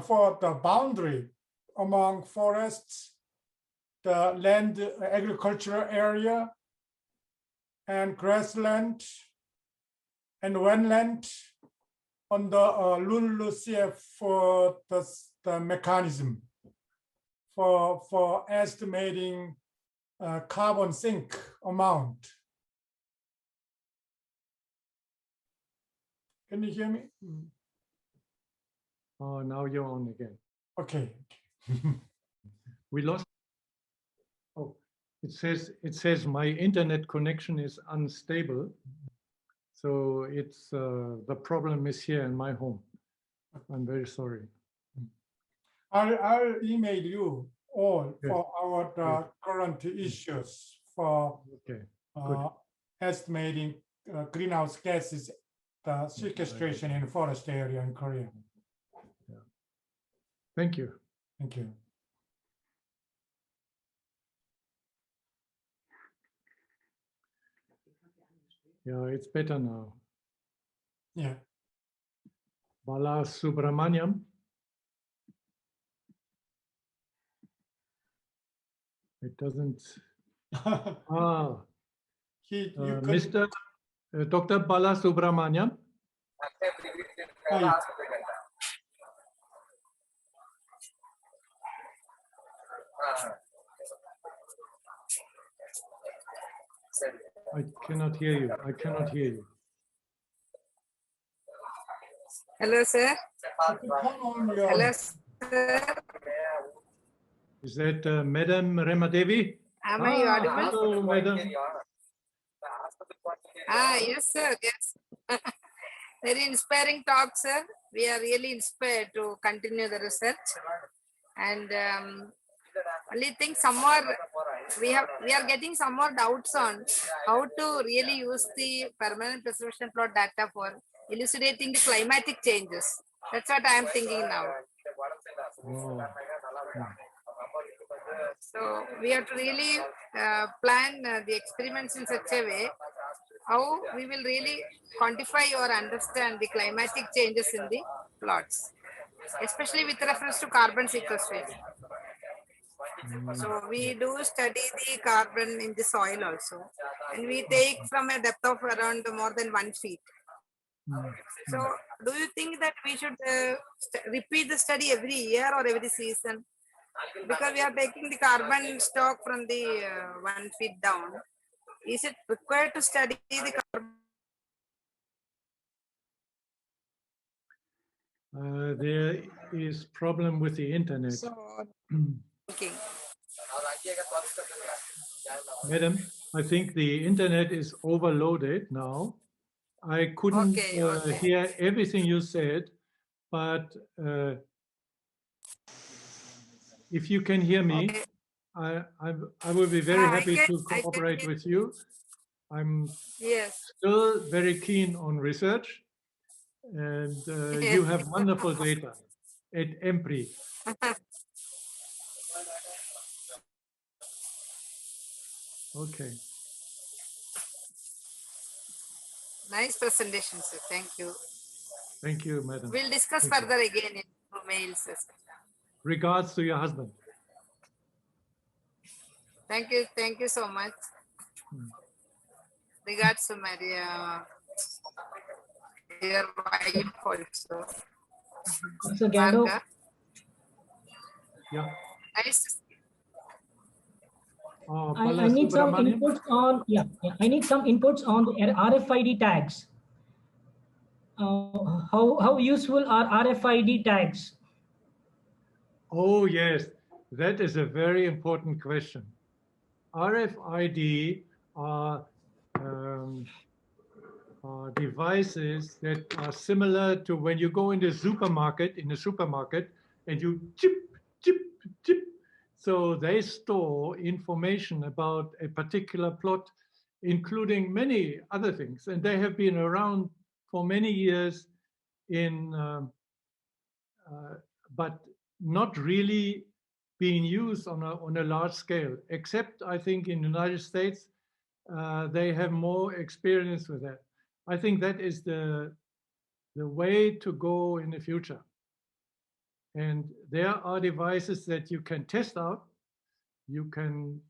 for the boundary among forests, the land agricultural area, and grassland and wetland on the LULUCF for the mechanism for estimating carbon sink amount. Can you hear me? Oh, now you're on again. Okay. We lost. Oh, it says my internet connection is unstable. So it's the problem is here in my home. I'm very sorry. I'll email you all for our current issues for estimating greenhouse gases, the sequestration in forest area in Korea. Yeah. Thank you. Thank you. Yeah, it's better now. Yeah. Bala Subramaniam. It doesn't. Mr. Dr. Bala Subramaniam. I cannot hear you. I cannot hear you. Hello, sir. Hello, sir. Is that Madam Remadevi? Am I audible? Hello, Madam. Yes, sir. Yes. Very inspiring talk, sir. We are really inspired to continue the research. And only thing, some more we are getting some more doubts on how to really use the permanent precipitation plot data for elucidating the climatic changes. That's what I am thinking now. Oh. So we have to really plan the experiments in such a way how we will really quantify or understand the climatic changes in the plots. especially with reference to carbon sequestration. So we do study the carbon in the soil also, and we take from a depth of around more than 1 feet. So do you think that we should repeat the study every year or every season? Because we are taking the carbon stock from the 1 feet down. Is it required to study the carbon? There is problem with the internet. So, okay. Madam, I think the internet is overloaded now. I couldn't hear everything you said, but if you can hear me, I will be very happy to cooperate with you. I'm still very keen on research, and you have wonderful data at EMPRI. Okay. Nice presentation, sir. Thank you. Thank you, madam. We'll discuss further again in mails. Regards to your husband. Thank you. Thank you so much. Regards to my dear wife also. Mr. Gado. Yeah. Nice. I need some inputs on I need some inputs on the RFID tags. How useful are RFID tags? Oh yes, that is a very important question. RFID are devices that are similar to when you go in the supermarket, and you chip, chip, chip. So they store information about a particular plot, including many other things. And they have been around for many years but not really being used on a large scale, except I think in the United States, they have more experience with that. I think that is the way to go in the future. And there are devices that you can test out. You can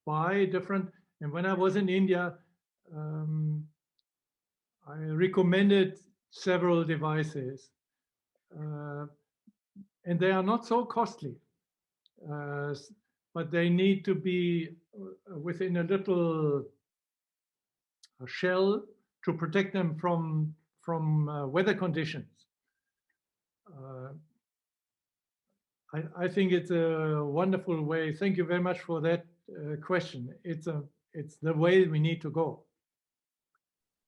buy different. And when I was in India, I recommended several devices, and they are not so costly, but they need to be within a little shell to protect them from weather conditions. I think it's a wonderful way. Thank you very much for that question. It's the way we need to go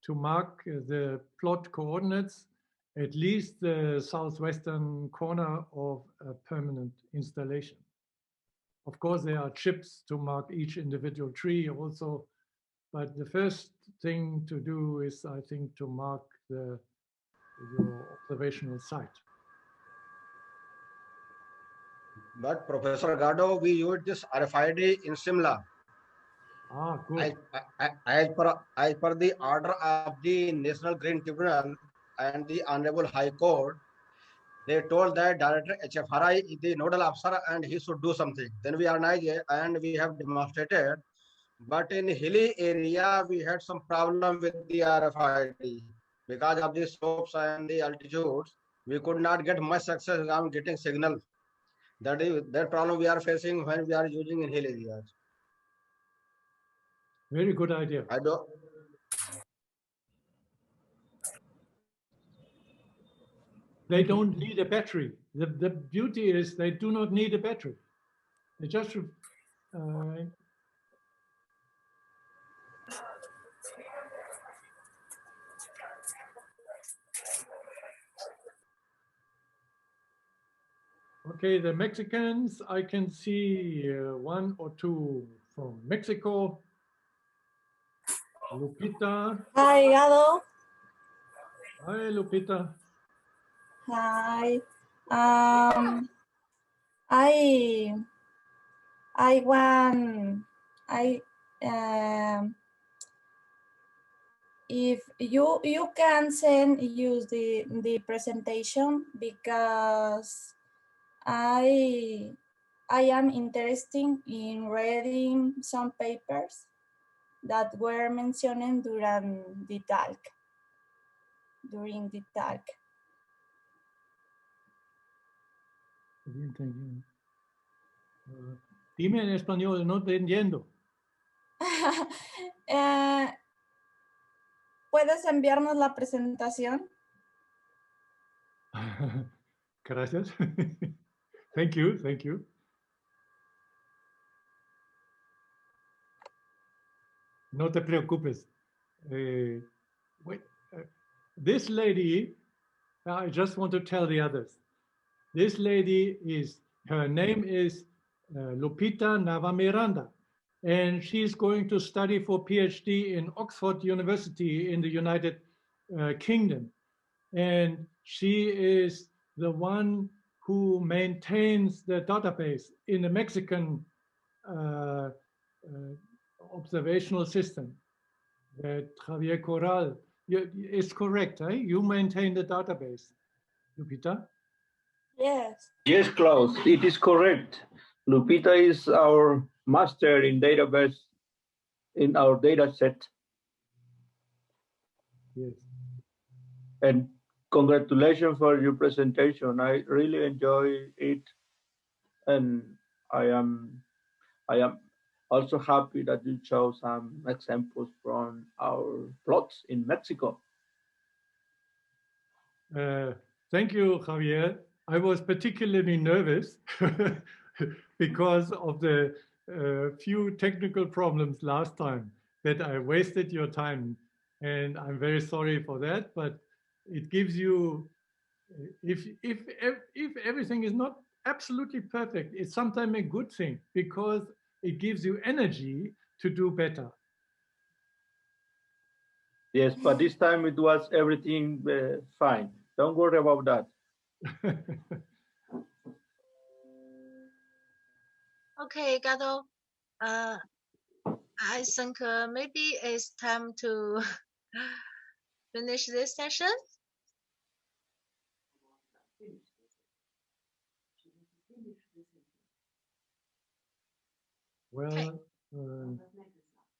to mark the plot coordinates, at least the southwestern corner of a permanent installation. Of course, there are chips to mark each individual tree also, but the first thing to do is, I think, to mark your observational site. But Professor Gado, we used this RFID in Simla. Ah, good. As per the order of the National Green Tribunal and the Honorable High Court, they told that Director HFRI is the nodal officer and he should do something. Then we organized and we have demonstrated. But in hilly area, we had some problem with the RFID. Because of the slopes and the altitudes, we could not get much success on getting signal. That is that problem we are facing when we are using in hill areas. Very good idea. They don't need a battery. The beauty is they do not need a battery. They just okay, the Mexicans, I can see one or two from Mexico. Lupita. Hi, hello. Hi, Lupita. Hi. if you can use the presentation, because I am interested in reading some papers that were mentioned during the talk. Bien, thank you. Dime en español, no te entiendo. ¿Puedes enviarnos la presentación? Gracias. Thank you, thank you. No te preocupes. Wait, this lady, I just want to tell the others. This lady her name is Lupita Navamiranda, and she's going to study for PhD in Oxford University in the United Kingdom. And she is the one who maintains the database in the Mexican observational system that Javier Corral is correct, eh? You maintain the database, Lupita? Yes. Yes, Klaus, it is correct. Lupita is our master in database in our data set. Yes. And congratulations for your presentation. I really enjoy it. And I am also happy that you show some examples from our plots in Mexico. Thank you, Javier. I was particularly nervous because of the few technical problems last time that I wasted your time. And I'm very sorry for that, but it gives you, if everything is not absolutely perfect, it's sometimes a good thing because it gives you energy to do better. Yes, but this time it was everything fine. Don't worry about that. Okay, Gado. I think maybe it's time to finish this session. Well,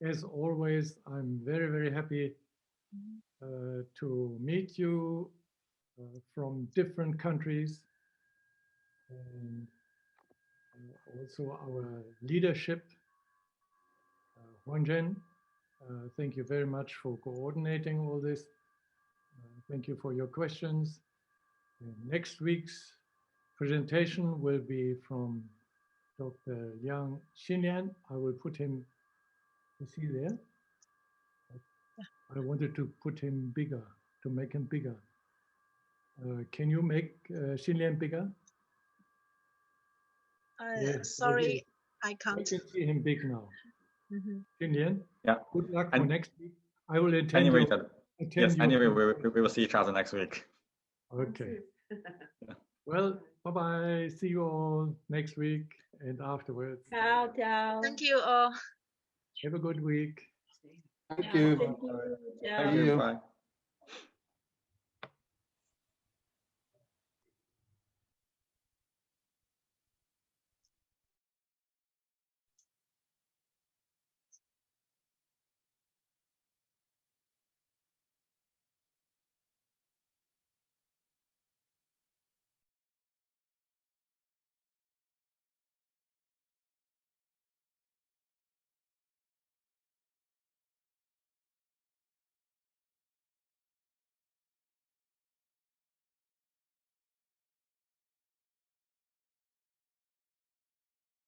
as always, I'm very, very happy to meet you from different countries, and also our leadership, Huanzhen. Thank you very much for coordinating all this. Thank you for your questions. And next week's presentation will be from Dr. Liang Xinlian. I will put him, is he there? I wanted to put him bigger, to make him bigger. Can you make Xinlian bigger? Yes, Sorry, I can't. I can see him big now. Xinlian, yeah. Good luck for next week. I will attend anyway, we will see each other next week. Okay. Well, bye-bye. See you all next week and afterwards. Ciao, ciao. Thank you all. Have a good week. Thank you. Thank you. Ciao. Thank you. Bye.